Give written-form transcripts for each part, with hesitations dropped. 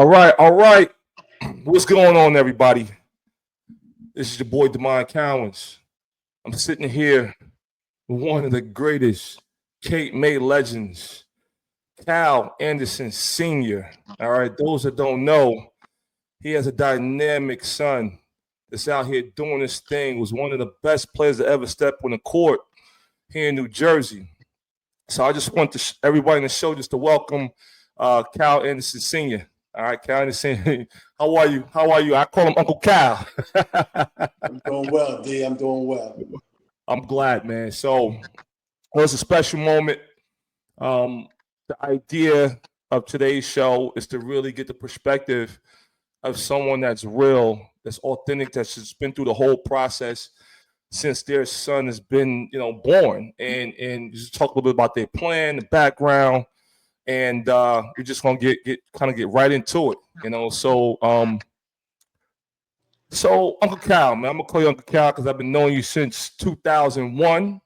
All right. What's going on, everybody? This is your boy Demond Cowens. I'm sitting here with one of the greatest Cape May legends, Cal Anderson Sr. All right, those that don't know, he has a dynamic son that's out here doing this thing. Was one of the best players to ever step on the court here in New Jersey. So I just want everybody in the show just to welcome Cal Anderson Sr. All right, Cal Anderson, how are you? How are you? I call him Uncle Cal. I'm doing well, D. I'm doing well. I'm glad, man. So it was a special moment. The idea of today's show is to really get the perspective of someone that's real, that's authentic, that's just been through the whole process since their son has been, born, and just talk a little bit about their plan, the background, and we're just gonna get right into it. So Uncle Cal, man, I'm gonna call you Uncle Cal because I've been knowing you since 2001.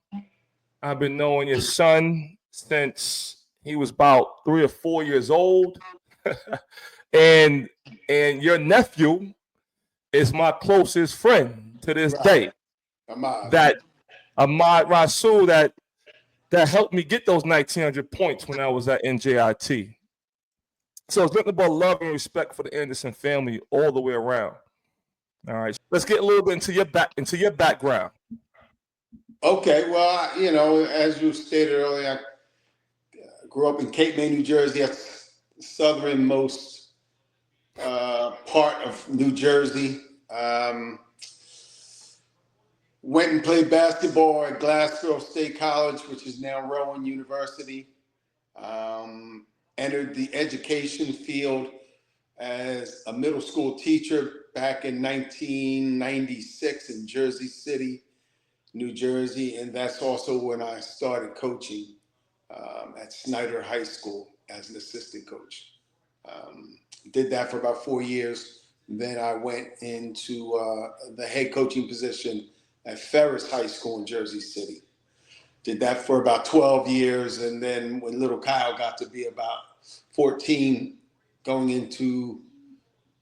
I've been knowing your son since he was about 3 or 4 years old, and your nephew is my closest friend to this day. That Ahmad Rasul that helped me get those 1,900 points when I was at NJIT. So it's nothing but love and respect for the Anderson family all the way around. All right, let's get a little bit into your background. Okay, well, as you stated earlier, I grew up in Cape May, New Jersey. That's the southernmost part of New Jersey. Went and played basketball at Glassville State College, which is now Rowan University. Entered the education field as a middle school teacher back in 1996 in Jersey City, New Jersey. And that's also when I started coaching at Snyder High School as an assistant coach. Did that for about 4 years. Then I went into the head coaching position at Ferris High School in Jersey City. Did that for about 12 years. And then when little Kyle got to be about 14, going into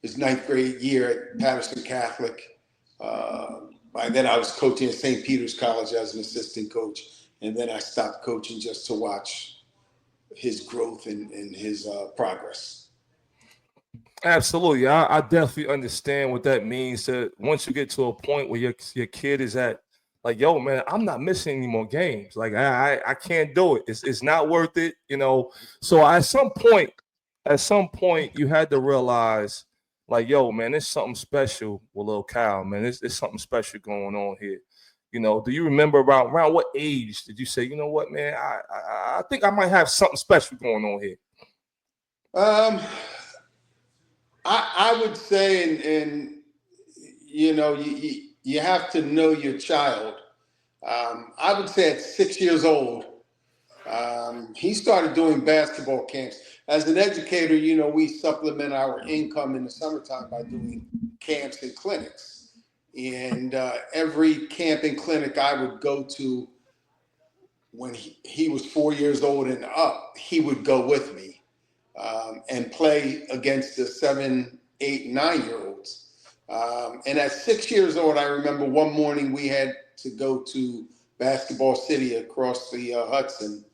his 9th grade year at Patterson Catholic, by then I was coaching at St. Peter's College as an assistant coach. And then I stopped coaching just to watch his growth and his progress. Absolutely. I definitely understand what that means. That once you get to a point where your kid is at, like, yo, man, I'm not missing any more games. Like, I can't do it. It's not worth it, So at some point, you had to realize, like, yo, man, there's something special with little Kyle, man. There's something special going on here. Do you remember around what age did you say, you know what, man, I think I might have something special going on here? I would say, and you have to know your child. I would say at 6 years old, he started doing basketball camps. As an educator, we supplement our income in the summertime by doing camps and clinics. And every camp and clinic I would go to when he was 4 years old and up, he would go with me. And play against the 7, 8, 9-year-olds. And at 6 years old, I remember one morning we had to go to Basketball City across the Hudson,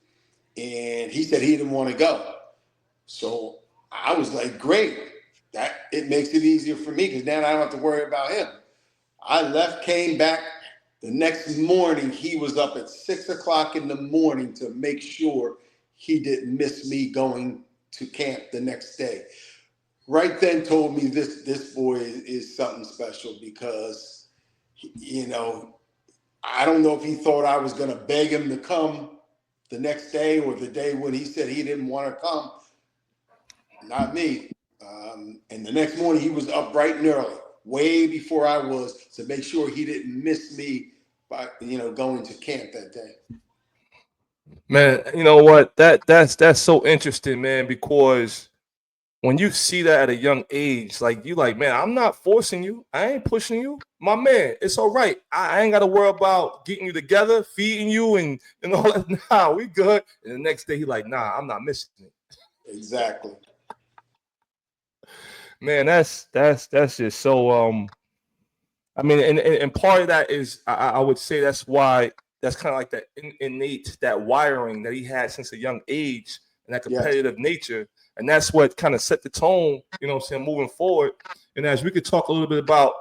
and he said he didn't want to go. So I was like, great, that it makes it easier for me because now I don't have to worry about him. I left, came back. The next morning, he was up at 6 o'clock in the morning to make sure he didn't miss me going to camp the next day. Right then told me this boy is something special because, I don't know if he thought I was going to beg him to come the next day or the day when he said he didn't want to come. Not me. And the next morning he was up bright and early, way before I was, to make sure he didn't miss me by, going to camp that day. Man, you know what? That's so interesting, man, because when you see that at a young age, like you like, man, I'm not forcing you. I ain't pushing you. My man, it's all right. I ain't got to worry about getting you together, feeding you and all that. Nah, we good. And the next day he like, nah, I'm not missing it. Exactly. Man, that's just so I mean, and part of that is I would say that's why that's kind of like that innate that wiring that he had since a young age and that Yes. competitive nature, and that's what kind of set the tone. You know what I'm saying, moving forward. And as we could talk a little bit about,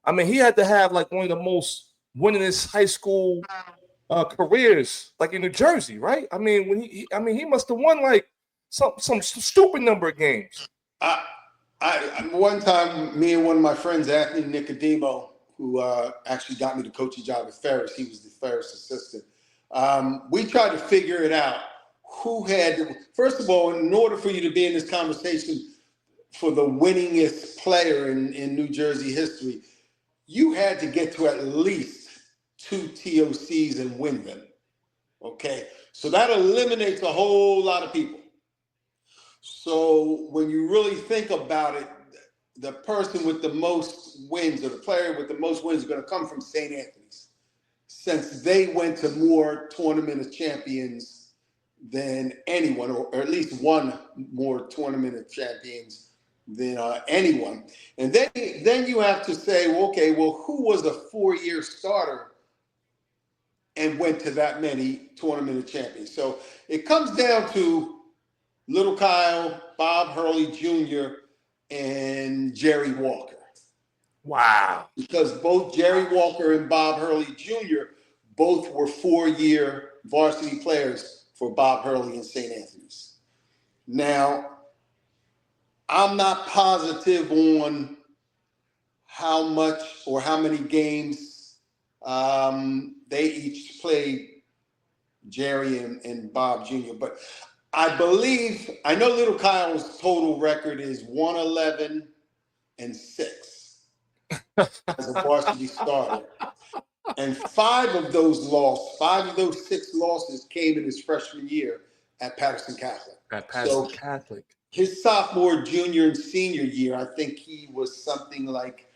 I mean, he had to have like one of the most winningest high school careers, like in New Jersey, right? I mean, when I mean, he must have won like some stupid number of games. One time, me and one of my friends, Anthony Nicodemo, who actually got me the coaching job at Ferris, he was the Ferris assistant. We tried to figure it out. Who had, first of all, in order for you to be in this conversation for the winningest player in New Jersey history, you had to get to at least 2 TOCs and win them. Okay, so that eliminates a whole lot of people. So when you really think about it, the person with the most wins or the player with the most wins is going to come from St. Anthony's, since they went to more tournament of champions than anyone, or at least one more tournament of champions than anyone. And then you have to say, well, okay, well, who was a 4-year starter and went to that many tournament of champions? So it comes down to Little Kyle, Bob Hurley Jr., and Jerry Walker. Wow. Because both Jerry Walker and Bob Hurley Jr. both were 4-year varsity players for Bob Hurley and St. Anthony's. Now, I'm not positive on how much or how many games they each played, Jerry and Bob Jr., but I believe, I know Little Kyle's total record is 111-6 as a varsity starter. And 5 of those 6 losses came in his freshman year at Patterson Catholic. At Patterson Catholic. His sophomore, junior, and senior year, I think he was something like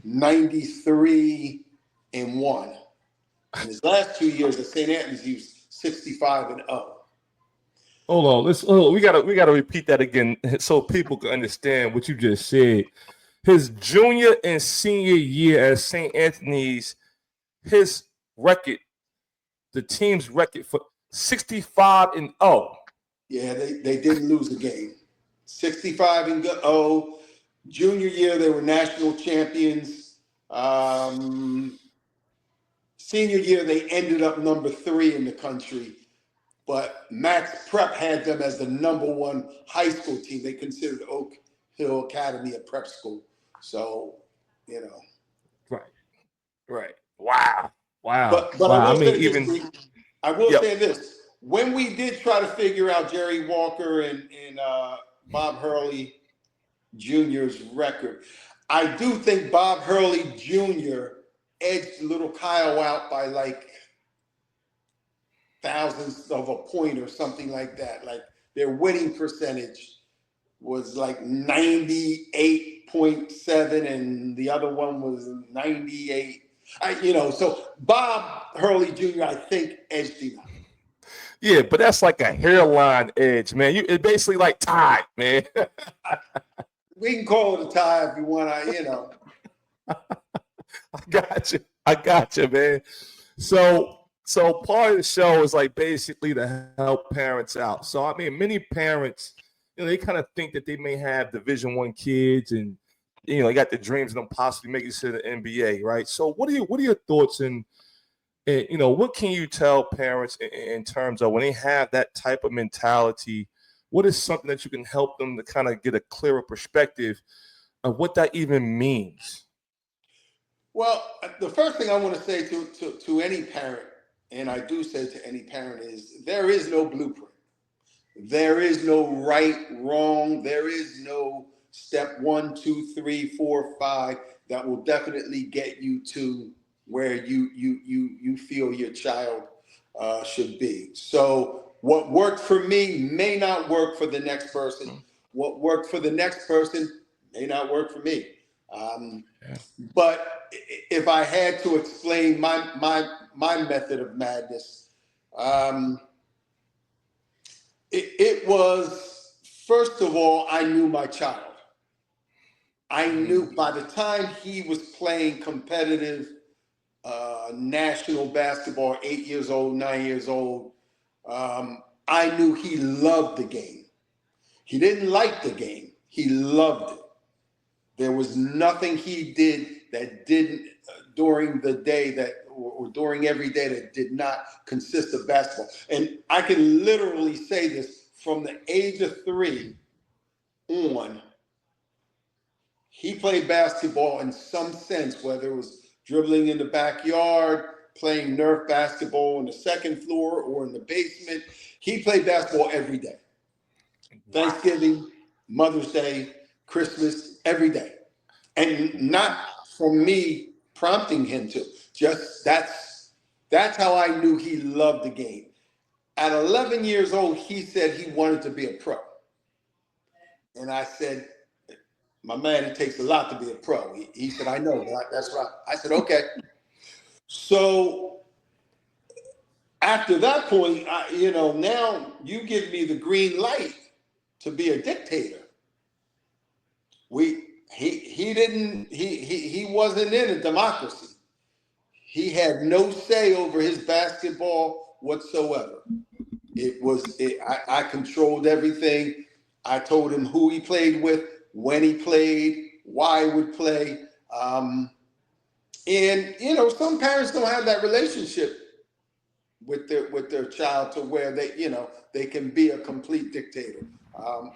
93-1. In his last 2 years at St. Anthony's, he was 65-0. Hold on. We gotta repeat that again so people can understand what you just said. His junior and senior year at St. Anthony's, his record, the team's record for 65-0. Yeah, they didn't lose a game. 65-0. Junior year, they were national champions. Senior year, they ended up number 3 in the country. But Max Prep had them as the number 1 high school team. They considered Oak Hill Academy a prep school. So, you know. Right. Wow. But wow. I will say this. When we did try to figure out Jerry Walker and Bob Hurley Jr.'s record, I do think Bob Hurley Jr. edged Little Kyle out by like thousandths of a point or something like that. Like their winning percentage was like 98.7 and the other one was 98. So Bob Hurley Jr., I think, edged him out. Yeah, but that's like a hairline edge, man. It's basically like tied, man. We can call it a tie if you want I got you, man. So part of the show is like basically to help parents out. So I mean, many parents, they kind of think that they may have Division I kids, and they got the dreams of them possibly making it to the NBA, right? So what are your thoughts and what can you tell parents in terms of when they have that type of mentality? What is something that you can help them to kind of get a clearer perspective of what that even means? Well, the first thing I want to say to any parent, and I do say to any parent, is there is no blueprint. There is no right, wrong. There is no step 1, 2, 3, 4, 5 that will definitely get you to where you feel your child should be. So what worked for me may not work for the next person. What worked for the next person may not work for me. But if I had to explain my method of madness, it was, first of all, I knew my child. I knew by the time he was playing competitive national basketball, 8 years old, 9 years old, I knew he loved the game. He didn't like the game. He loved it. There was nothing he did that didn't during the day that or during every day that did not consist of basketball. And I can literally say this from the age of 3 on, he played basketball in some sense, whether it was dribbling in the backyard, playing Nerf basketball on the second floor or in the basement. He played basketball every day. Thanksgiving, Mother's Day, Christmas, every day. And not from me prompting him to. Just that's how I knew he loved the game. At 11 years old, he said he wanted to be a pro. And I said, my man, it takes a lot to be a pro. He said, I know, that's right. I said, okay. So after that point, now you give me the green light to be a dictator. He wasn't in a democracy. He had no say over his basketball whatsoever. I controlled everything. I told him who he played with, when he played, why he would play. And some parents don't have that relationship with their child to where they can be a complete dictator.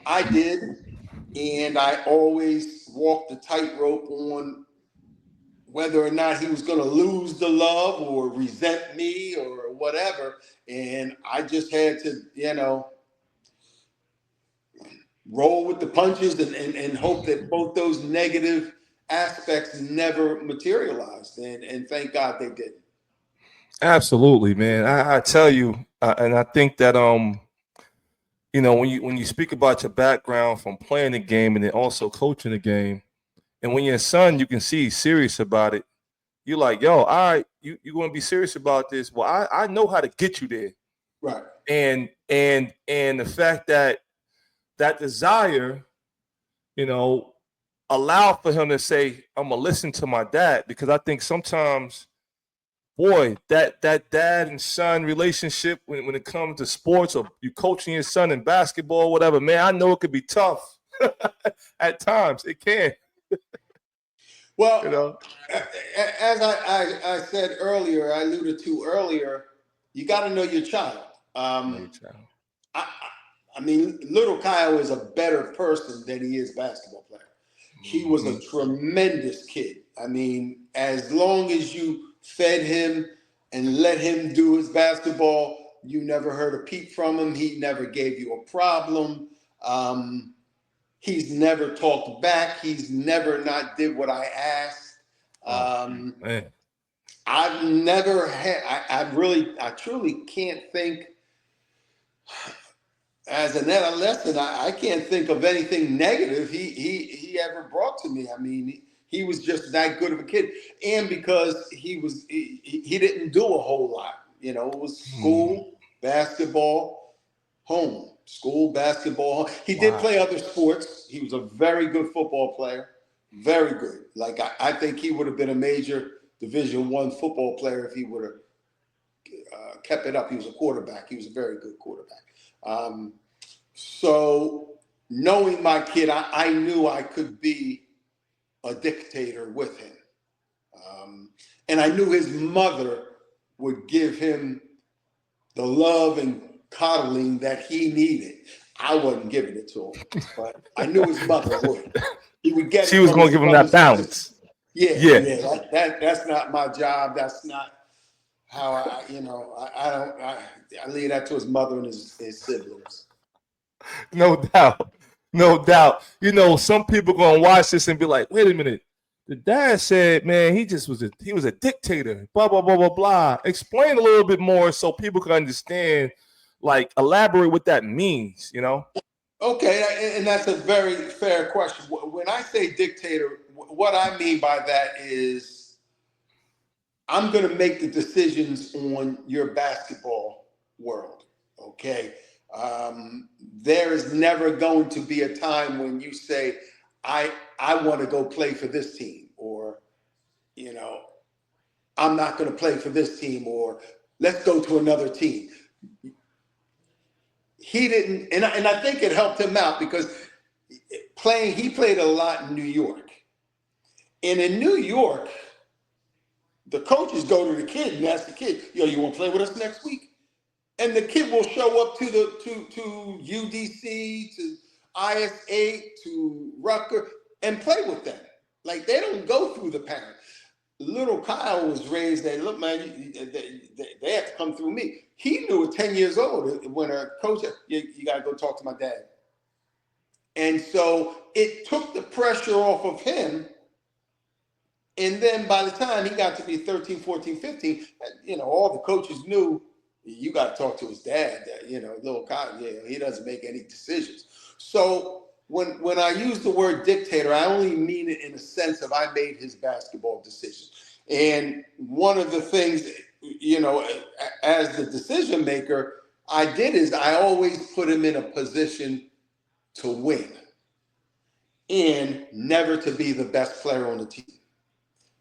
I did, and I always walked the tightrope on whether or not he was going to lose the love or resent me or whatever. And I just had to, roll with the punches and hope that both those negative aspects never materialized. And thank God they didn't. Absolutely, man. I tell you, and I think that when you speak about your background from playing the game and then also coaching the game, and when you're a son, you can see he's serious about it. You're like, yo, all right, you're going to be serious about this. Well, I know how to get you there. Right. And the fact that desire, allow for him to say, I'm going to listen to my dad, because I think sometimes, boy, that dad and son relationship when it comes to sports, or you coaching your son in basketball, whatever, man, I know it could be tough at times. It can. Well, as I said earlier, I alluded to earlier, you got to know your child. I mean, little Kyle is a better person than he is basketball player. He was a tremendous kid. I mean, as long as you fed him and let him do his basketball, you never heard a peep from him. He never gave you a problem. He's never talked back. He's never not did what I asked. I've never had, I truly can't think, as an adolescent, I can't think of anything negative he ever brought to me. I mean, he was just that good of a kid. And because he didn't do a whole lot, it was school, basketball, home. School, basketball. He did play other sports. He was a very good football player. Very good. Like, I think he would have been a major Division I football player if he would have kept it up. He was a quarterback. He was a very good quarterback. So knowing my kid, I knew I could be a dictator with him. And I knew his mother would give him the love and coddling that he needed. I wasn't giving it to him, but I knew his mother would. He would get. She was going to give him that balance. Yeah. That's not my job. That's not how I leave that to his mother and his siblings. No doubt. Some people going to watch this and be like, wait a minute. The dad said, man, he was a dictator, blah, blah, blah, blah, blah. Explain a little bit more so people can understand, like, elaborate what that means, Okay, and that's a very fair question. When I say dictator, what I mean by that is I'm going to make the decisions on your basketball world, okay? There is never going to be a time when you say, I want to go play for this team, or, I'm not going to play for this team, or let's go to another team. He didn't, and I think it helped him out because he played a lot in New York. And in New York, the coaches go to the kid and ask the kid, you want to play with us next week? And the kid will show up to UDC, to IS8, to Rutgers, and play with them. Like, they don't go through the parent. Little Kyle was raised that, look, man, they have to come through me. He knew at 10 years old when a coach said, you got to go talk to my dad. And so it took the pressure off of him. And then by the time he got to be 13, 14, 15, all the coaches knew, you got to talk to his dad. Little Kyle, he doesn't make any decisions. So when I use the word dictator, I only mean it in a sense of I made his basketball decisions. And one of the things, as the decision maker, I did is I always put him in a position to win and never to be the best player on the team.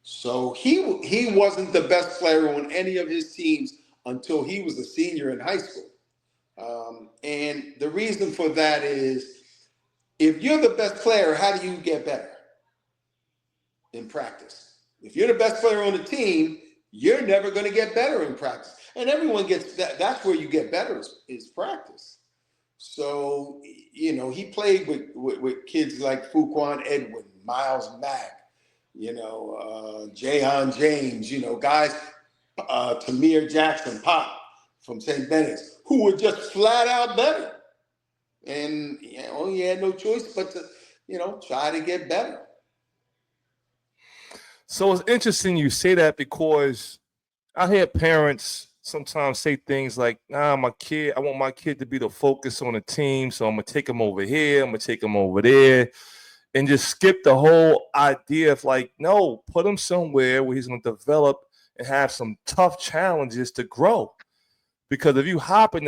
So he wasn't the best player on any of his teams until he was a senior in high school. And the reason for that is, if you're the best player, how do you get better? In practice. If you're the best player on the team, you're never going to get better in practice. And everyone gets that. That's where you get better is practice. So, he played with kids like Fuquan Edwin, Miles Mack, Jayon James, guys, Tamir Jackson, Pop from St. Bennett's, who were just flat out better. And, he had no choice but to, try to get better. So it's interesting you say that, because I hear parents sometimes say things like, I want my kid to be the focus on the team, so I'm going to take him over here, I'm going to take him over there, and just skip the whole idea of no, put him somewhere where he's going to develop and have some tough challenges to grow. Because if you hopping,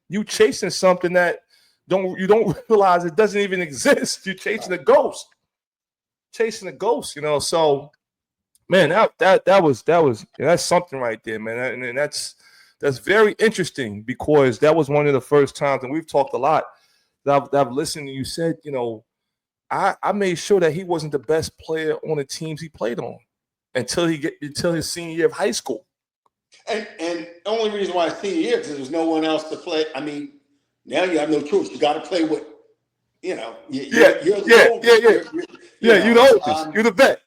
you chasing something that you don't realize it doesn't even exist. You're chasing a ghost. So, man, that's something right there, man. And that's very interesting, because that was one of the first times, and we've talked a lot, that I've listened to you said, I made sure that he wasn't the best player on the teams he played on until his senior year of high school. And the only reason why it's senior year is because there's no one else to play. I mean, now you have no choice. You got to play with, you're the oldest. You're the oldest. You're the vet.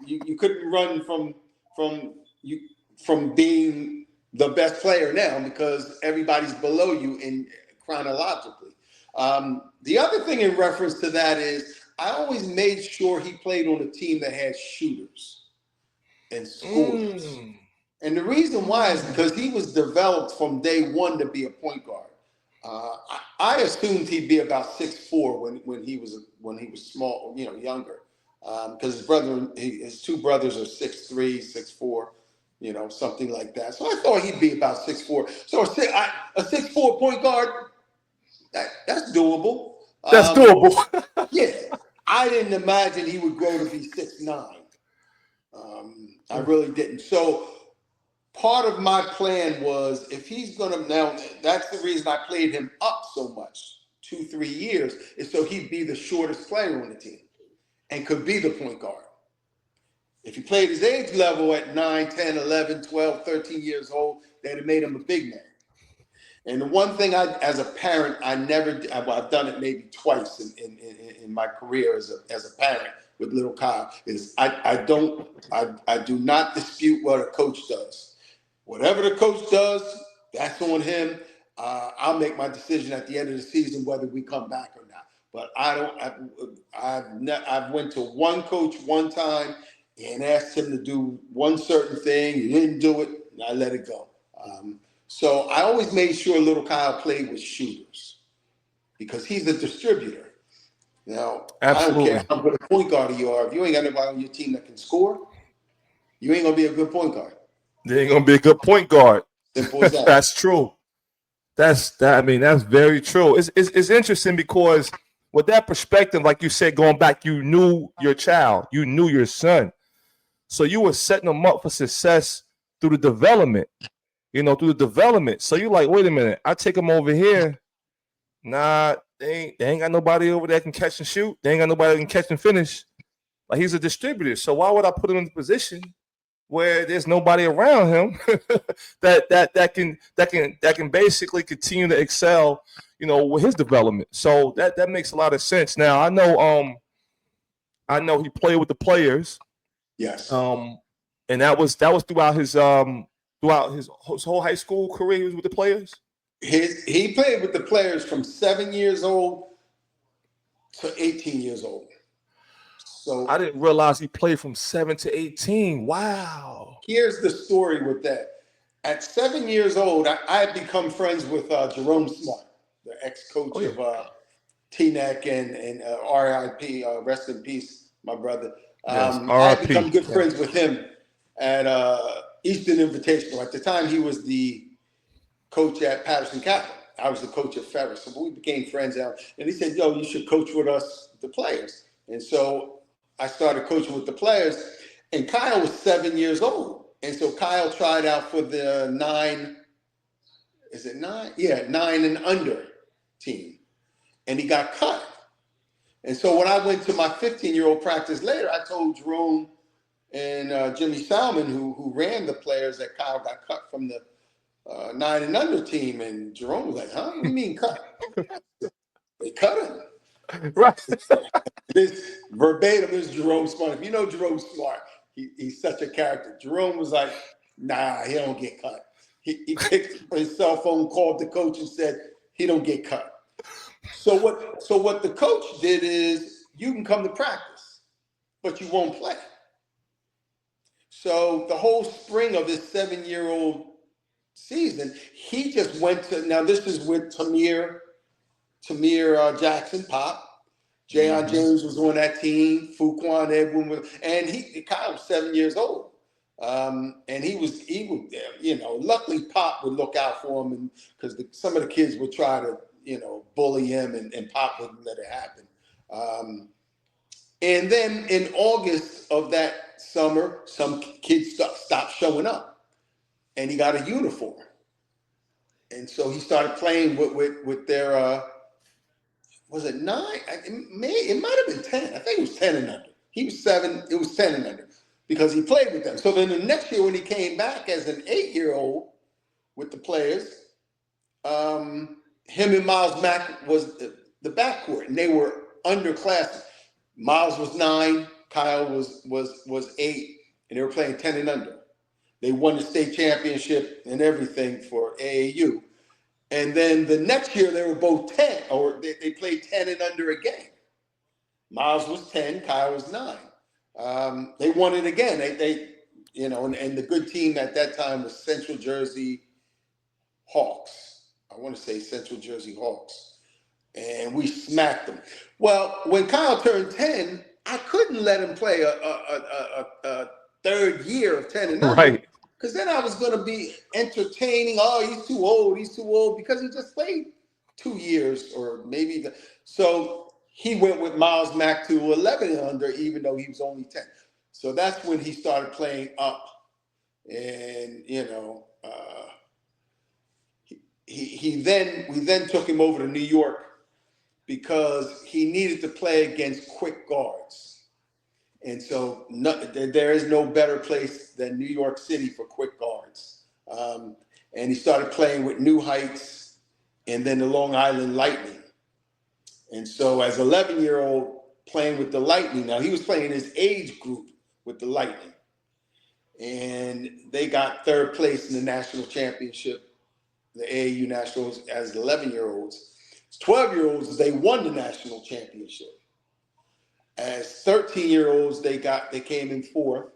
You couldn't run from being the best player now, because everybody's below you in chronologically. The other thing in reference to that is, I always made sure he played on a team that had shooters and scorers. And the reason why is because he was developed from day one to be a point guard. I assumed he'd be about 6'4" when he was small, younger, because his two brothers are 6'3", 6'4", something like that. So I thought he'd be about 6'4". So a 6'4" point guard, that's doable. That's doable. Yeah, I didn't imagine he would grow to be 6'9". I really didn't. So part of my plan was, if he's going to, now that's the reason I played him up so much, 2-3 years, is so he'd be the shortest player on the team and could be the point guard. If he played his age level at 9, 10, 11, 12, 13 years old, that'd have made him a big man. And the one thing as a parent, I've done it maybe twice in my career as a parent with little Kyle, is I do not dispute what a coach does. Whatever the coach does, that's on him. I'll make my decision at the end of the season whether we come back or not. But I went to one coach one time and asked him to do one certain thing. He didn't do it, and I let it go. So I always made sure little Kyle played with shooters, because he's a distributor. Now, absolutely. I don't care how good a point guard you are. If you ain't got anybody on your team that can score, you ain't going to be a good point guard. They ain't going to be a good point guard. Simple as that. That's true. That's very true. It's interesting, because with that perspective, like you said, going back, you knew your child, you knew your son. So you were setting them up for success through the development, through the development. So you're like, wait a minute, I take them over here. Nah, they ain't got nobody over there that can catch and shoot. They ain't got nobody that can catch and finish. Like, he's a distributor. So why would I put him in a position where there's nobody around him that can basically continue to excel, with his development. So that makes a lot of sense. Now I know he played with the players. Yes. And that was throughout his whole high school career. He was with the players. He played with the players from 7 years old to 18 years old. So I didn't realize he played from 7 to 18. Wow. Here's the story with that. At 7 years old, I had become friends with Jerome Smart, the ex-coach of TNEC and RIP, rest in peace, my brother. Yes, I had become good friends with him at Eastern Invitational. At the time, he was the coach at Patterson Catholic. I was the coach at Ferris. So we became friends out. And he said, yo, you should coach with us, the players. And so I started coaching with the players. And Kyle was 7 years old. And so Kyle tried out for the 9 and under team. And he got cut. And so when I went to my 15-year-old practice later, I told Jerome and Jimmy Salmon, who ran the players, that Kyle got cut from the 9 and under team. And Jerome was like, huh? What do you mean cut? They cut him. Right. This verbatim is Jerome Smart. If you know Jerome Smart, he's such a character. Jerome was like, nah, he don't get cut. He picked up his cell phone, called the coach and said, he don't get cut. So what the coach did is, you can come to practice, but you won't play. So the whole spring of his 7-year-old season, he just went to, now this is with Tamir Jackson, Pop. Jayon James was on that team. Fuquan Edwin was, and Kyle was 7 years old. And he was, luckily Pop would look out for him, and because some of the kids would try to, bully him, and Pop wouldn't let it happen. And then in August of that summer, some kids stopped showing up, and he got a uniform. And so he started playing with their, was it 9? It might have been 10. I think it was 10 and under. He was 7. It was 10 and under because he played with them. So then the next year when he came back as an 8-year-old with the players, him and Miles Mack was the backcourt, and they were underclassmen. Miles was 9, Kyle was 8, and they were playing 10 and under. They won the state championship and everything for AAU. And then the next year they were both 10, or they played 10 and under again. Miles was 10, Kyle was 9. They won it again. And the good team at that time was Central Jersey Hawks. I want to say Central Jersey Hawks. And we smacked them. Well, when Kyle turned 10, I couldn't let him play a third year of 10 and under. Right. Because then I was going to be entertaining. Oh, he's too old, because he just played 2 years or maybe. So he went with Miles Mack to 11 and under, even though he was only 10. So that's when he started playing up. And, we then took him over to New York because he needed to play against quick guards. And so there is no better place than New York City for quick guards. And he started playing with New Heights and then the Long Island Lightning. And so as an 11-year-old playing with the Lightning, now he was playing his age group with the Lightning. And they got third place in the national championship, the AAU Nationals, as 11-year-olds. As 12-year-olds, they won the national championship. As 13-year-olds, they came in fourth.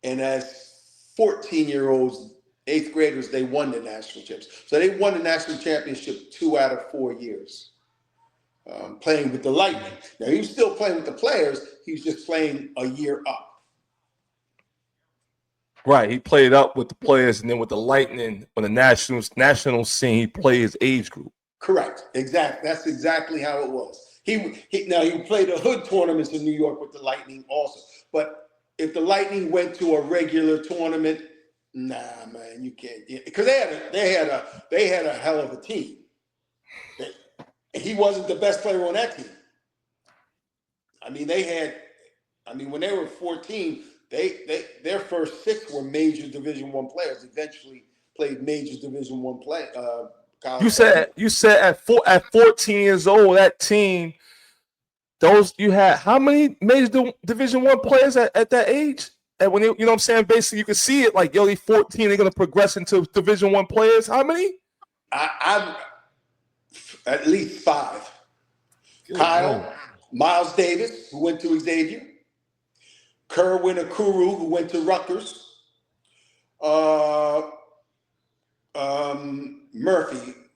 And as 14-year-olds, 8th graders, they won the national championship. So they won the national championship 2 out of 4 years, playing with the Lightning. Now, he was still playing with the players. He was just playing a year up. Right. He played up with the players, and then with the Lightning on the national scene, he played his age group. Correct. Exactly. That's exactly how it was. He played the hood tournaments in New York with the Lightning also. But if the Lightning went to a regular tournament, nah, man, you can't. Because they had a hell of a team. He wasn't the best player on that team. I mean, when they were 14, their first 6 were major Division I players. Eventually played major Division I play. College. You said at 14 years old, that team, you had how many major Division I players at that age? And when you know what I'm saying, basically you can see it like, yo, they 14, they're gonna progress into Division I players. How many? I'm at least 5. Good Kyle, man. Miles Davis, who went to Xavier, Kerwin Akuru, who went to Rutgers,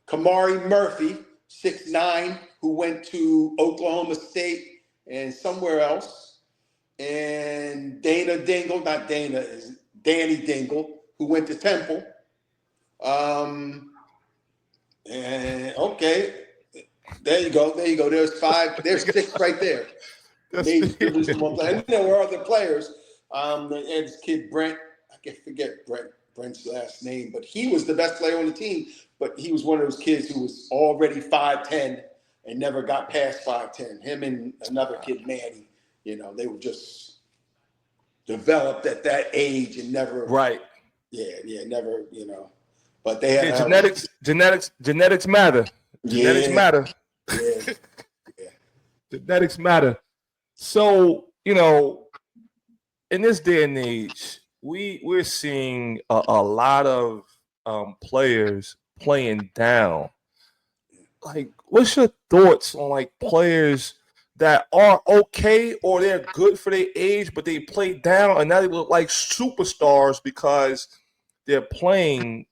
Kamari Murphy, 6'9", who went to Oklahoma State and somewhere else, and Danny Dingle, who went to Temple. And okay, there you go. There's 5. There's 6 right there. Major Division I player. And there were other players. And this kid Brent, I can forget Brent's last name, but he was the best player on the team. But he was one of those kids who was already 5'10" and never got past 5'10". Him and another kid, Manny, they were just developed at that age and never. Right. Yeah, never. But they had genetics matter. Genetics matter. Yeah. Genetics matter. So, in this day and age, we're seeing a lot of players playing down. Like, what's your thoughts on like players that are okay or they're good for their age, but they play down and now they look like superstars because they're playing,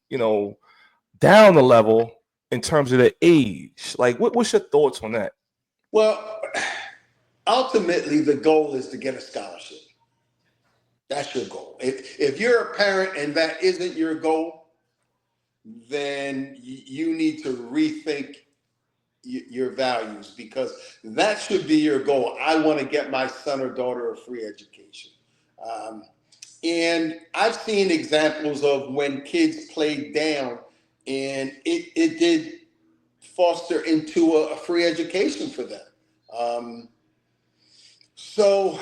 down the level in terms of their age? Like, what's your thoughts on that? Well, ultimately, the goal is to get a scholarship. That's your goal. If you're a parent and that isn't your goal, then you need to rethink your values, because that should be your goal. I want to get my son or daughter a free education. And I've seen examples of when kids played down and it did foster into a free education for them. So,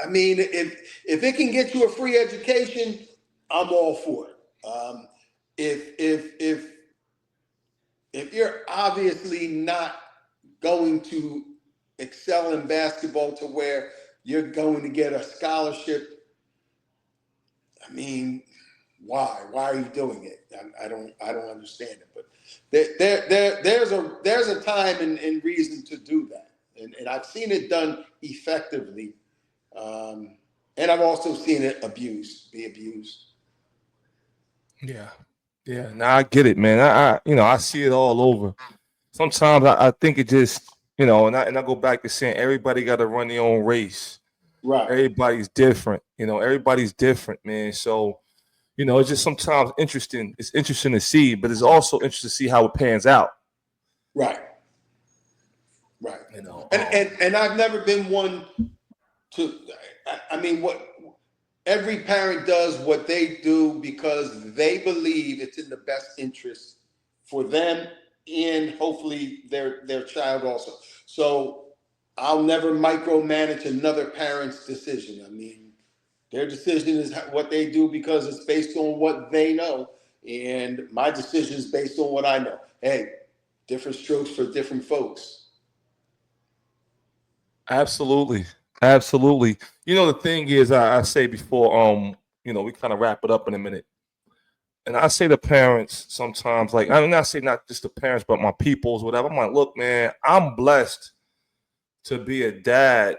I mean, if it can get you a free education, I'm all for it. If you're obviously not going to excel in basketball to where you're going to get a scholarship, I mean, why? Why are you doing it? I don't understand it. But there's a time and reason to do that, and I've seen it done effectively, and I've also seen it be abused. Yeah. Now I get it, man. I see it all over. Sometimes I think it just, and I go back to saying everybody got to run their own race. Right. Everybody's different. Everybody's different, man. So, it's just sometimes interesting. It's interesting to see, but it's also interesting to see how it pans out. Right. And I've never been one to. I mean, what every parent does what they do because they believe it's in the best interest for them and hopefully their child also. So I'll never micromanage another parent's decision. I mean, their decision is what they do because it's based on what they know, and my decision is based on what I know. Hey, different strokes for different folks. Absolutely. The thing is, I say before, we kind of wrap it up in a minute. And I say to parents sometimes, like, I mean, I say not just the parents, but my peoples, whatever. I'm like, look, man, I'm blessed to be a dad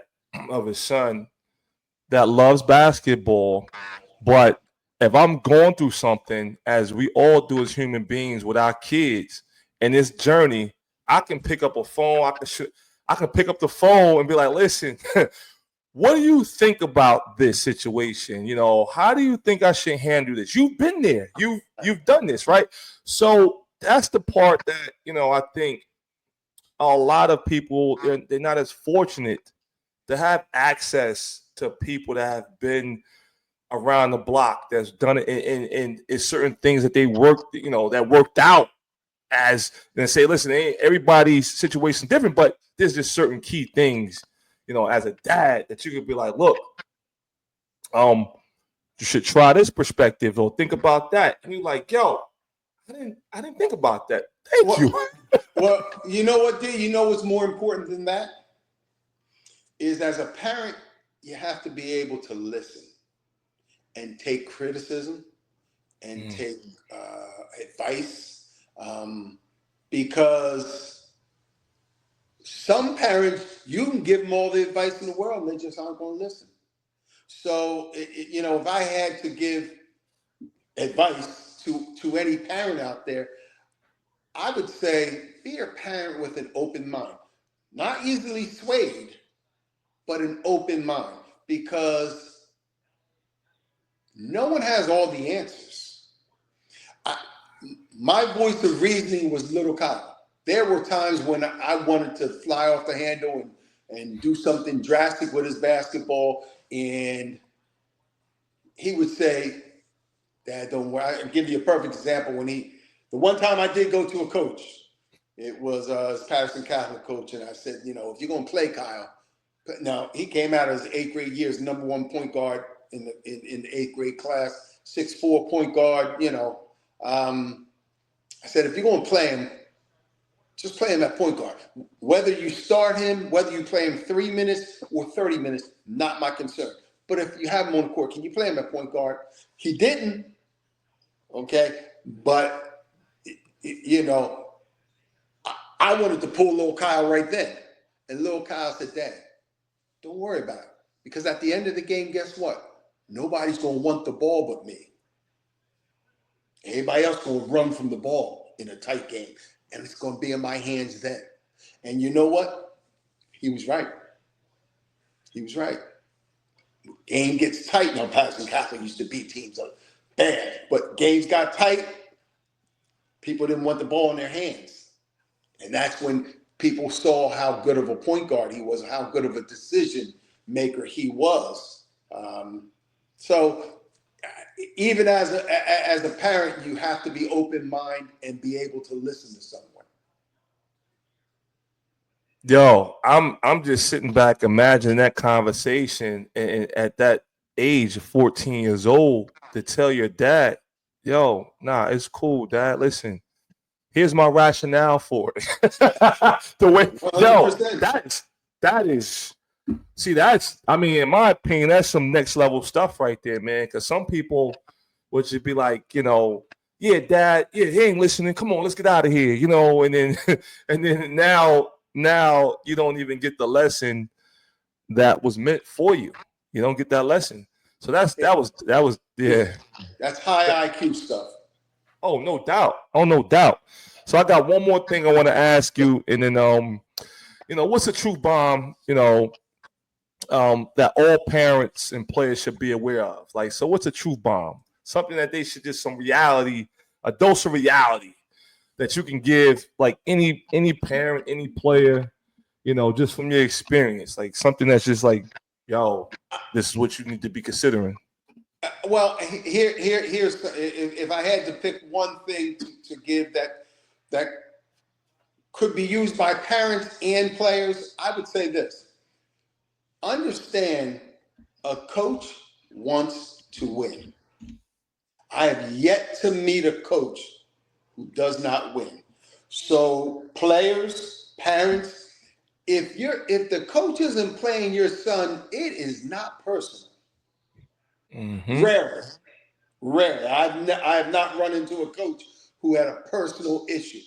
of a son that loves basketball. But if I'm going through something, as we all do as human beings with our kids in this journey, I can pick up a phone. I can pick up the phone and be like, listen, what do you think about this situation? How do you think I should handle this? You've been there. You've done this, right? So that's the part that, I think a lot of people, they're not as fortunate to have access to people that have been around the block, that's done it, and it's certain things that they worked, that worked out as, and say, listen, everybody's situation is different, but there's just certain key things, as a dad, that you could be like, look, you should try this perspective or think about that. And you're like, yo, I didn't think about that. Thank you. Well, you know what, D? You know what's more important than that? Is as a parent, you have to be able to listen and take criticism and take advice, because some parents, you can give them all the advice in the world and they just aren't going to listen. So, if I had to give advice to any parent out there, I would say be a parent with an open mind, not easily swayed, but an open mind, because no one has all the answers. My voice of reasoning was little Kyle. There were times when I wanted to fly off the handle and do something drastic with his basketball, and he would say, Dad, don't worry. I'll give you a perfect example. The one time I did go to a coach, it was his Patterson Catholic coach, and I said, if you're going to play Kyle, now he came out of his 8th grade years, #1 point guard in the 8th grade class, 6'4" point guard. I said, if you're going to play him, just play him at point guard. Whether you start him, whether you play him 3 minutes or 30 minutes, not my concern. But if you have him on the court, can you play him at point guard? He didn't. Okay, but I wanted to pull little Kyle right then, and little Kyle said, Dad, don't worry about it, because at the end of the game, guess what? Nobody's going to want the ball but me. Everybody else going to run from the ball in a tight game, and it's going to be in my hands then. And you know what? He was right. He was right. Game gets tight. Now, Patterson Catholic used to beat teams up bad, but games got tight. People didn't want the ball in their hands. And that's when people saw how good of a point guard he was, how good of a decision maker he was. So even as a parent, you have to be open-minded and be able to listen to someone. Yo, I'm just sitting back imagining that conversation, and at that age of 14 years old, to tell your dad, yo, nah, it's cool, Dad. Listen, here's my rationale for it. The way, yo, 100%. that is, see, that's, I mean, in my opinion, that's some next level stuff right there, man. Because some people would just be like, yeah, Dad, yeah, he ain't listening. Come on, let's get out of here, and then and then now you don't even get the lesson that was meant for you. You don't get that lesson. So that was yeah. That's high IQ stuff. Oh, no doubt. Oh, no doubt. So I got one more thing I want to ask you, and then what's the truth bomb, that all parents and players should be aware of? Like, so what's a truth bomb? Something that they should just some reality, a dose of reality that you can give like any parent, any player, just from your experience, like something that's just like, yo, this is what you need to be considering. Well, here's if I had to pick one thing to give that could be used by parents and players, I would say this: understand a coach wants to win. I have yet to meet a coach who does not win. So players, parents, if the coach isn't playing your son, it is not personal. Mm-hmm. Rare. I have not run into a coach who had a personal issue.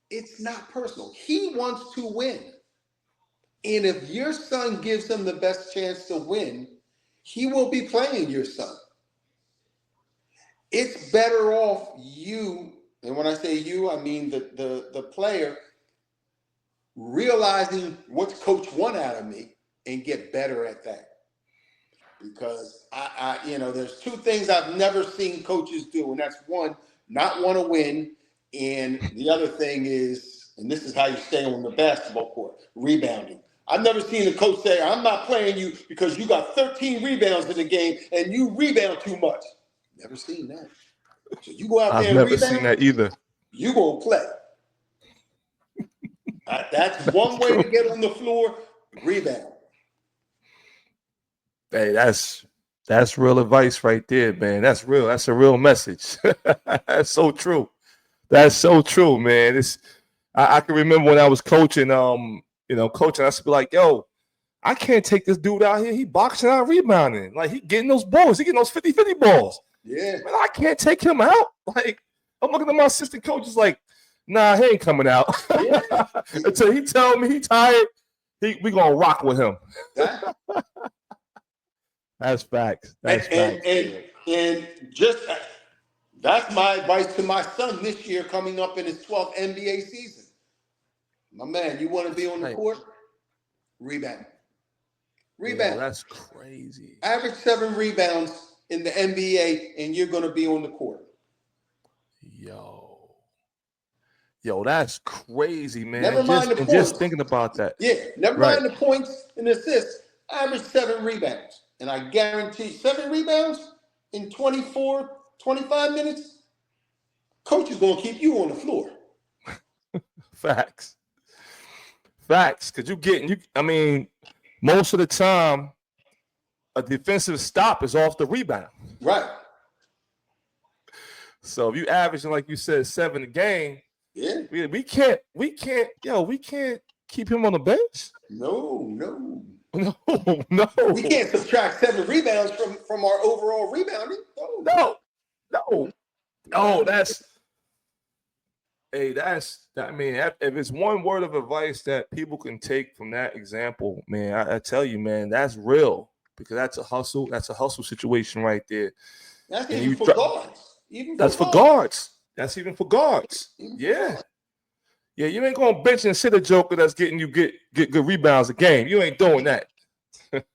It's not personal. He wants to win. And if your son gives him the best chance to win, he will be playing your son. It's better off you, and when I say you, I mean the player, realizing what's coach want out of me and get better at that. Because I there's two things I've never seen coaches do, and that's one, not want to win, and the other thing is And this is how you stay on the basketball court, rebounding. I've never seen a coach say, I'm not playing you because you got 13 rebounds in the game and you rebound too much. Never seen that. So you go out I've there and never seen rebound, that either. you going to play. That's one way to get on the floor, rebound. Hey, that's real advice right there, man. That's real. That's a real message. That's so true. That's so true, man. I can remember when I was coaching, coaching, I used to be like, yo, I can't take this dude out here. He boxing out, rebounding. Like, he getting those balls. He getting those 50-50 balls. Yeah. Man, I can't take him out. Like, I'm looking at my assistant coaches like, nah, he ain't coming out. Yeah. Until he tell me he tired, we going to rock with him. That's facts. That's facts. And just that's my advice to my son this year, coming up in his 12th NBA season. My man, you want to be on the court? Rebound. Rebound. Yo, that's crazy. Average 7 rebounds in the NBA, and you're going to be on the court. Yo, that's crazy, man. Never mind the points. Just thinking about that. Yeah, never mind the points and assists. Average 7 rebounds. And I guarantee 7 rebounds in 24, 25 minutes, coach is going to keep you on the floor. Facts. Because most of the time, a defensive stop is off the rebound. Right. So if you averaging, like you said, 7 a game, yeah, we can't keep him on the bench. No. We can't subtract 7 rebounds from our overall rebounding. No. If it's one word of advice that people can take from that example, man, I tell you, man, that's real, because that's a hustle. That's a hustle situation right there. That's even for guards. That's for guards. That's even for guards. Yeah. Yeah, you ain't gonna bench and sit a joker that's getting you get good rebounds a game. You ain't doing that.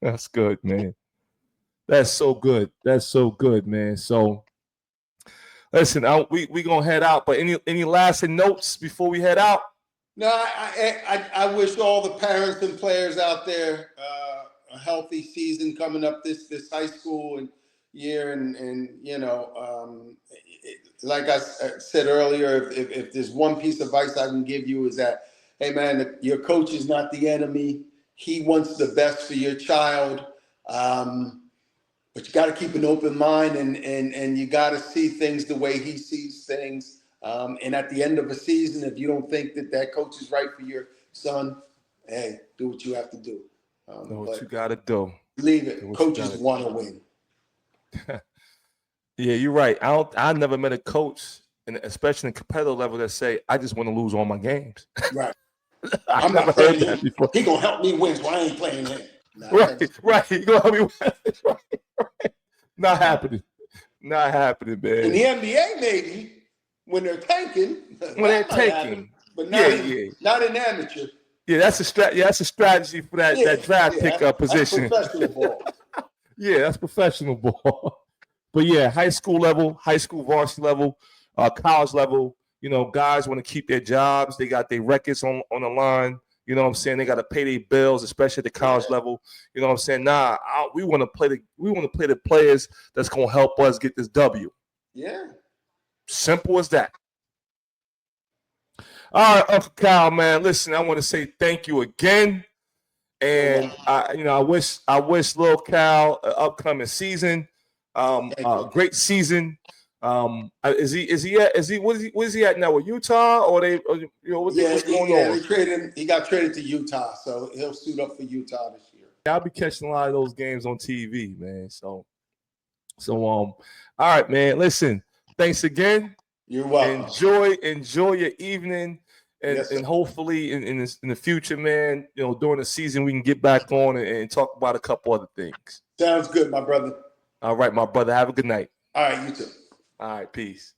That's good, man. That's so good. That's so good, man. So, listen, we gonna head out. But any last notes before we head out? No, I wish all the parents and players out there a healthy season coming up this high school and year, and like I said earlier, if there's one piece of advice I can give you is that, hey man, your coach is not the enemy. He wants the best for your child, but you got to keep an open mind, and you got to see things the way he sees things. And at the end of a season, if you don't think that coach is right for your son, hey, do what you have to do. Know what you got to do. Leave it. Coaches want to win. Yeah, you're right. I never met a coach, especially in competitive level, that say, I just want to lose all my games. Right. I'm never heard that before. He gonna help me win, so I ain't playing him. Right. He gonna help me win. Right. Not happening, man. In the NBA, maybe when they're tanking. But not in amateur. Yeah, that's a strategy for that draft pickup position. That's professional ball. Yeah, that's professional ball. But yeah, high school level, high school varsity level, college level, guys want to keep their jobs. They got their records on the line. You know what I'm saying? They got to pay their bills, especially at the college level. You know what I'm saying? We want to play the players that's going to help us get this W. Yeah. Simple as that. All right, Uncle Kyle, man. Listen, I want to say thank you again. And I wish Lil Cal an upcoming season. Great season. What is he at now with Utah, or what's going on? He got traded to Utah, so he'll suit up for Utah this year. I'll be catching a lot of those games on TV, man. So all right, man. Listen, thanks again. You're welcome. Enjoy your evening, and hopefully in the future, man, during the season we can get back on and talk about a couple other things. Sounds good, my brother. All right, my brother. Have a good night. All right, you too. All right, peace.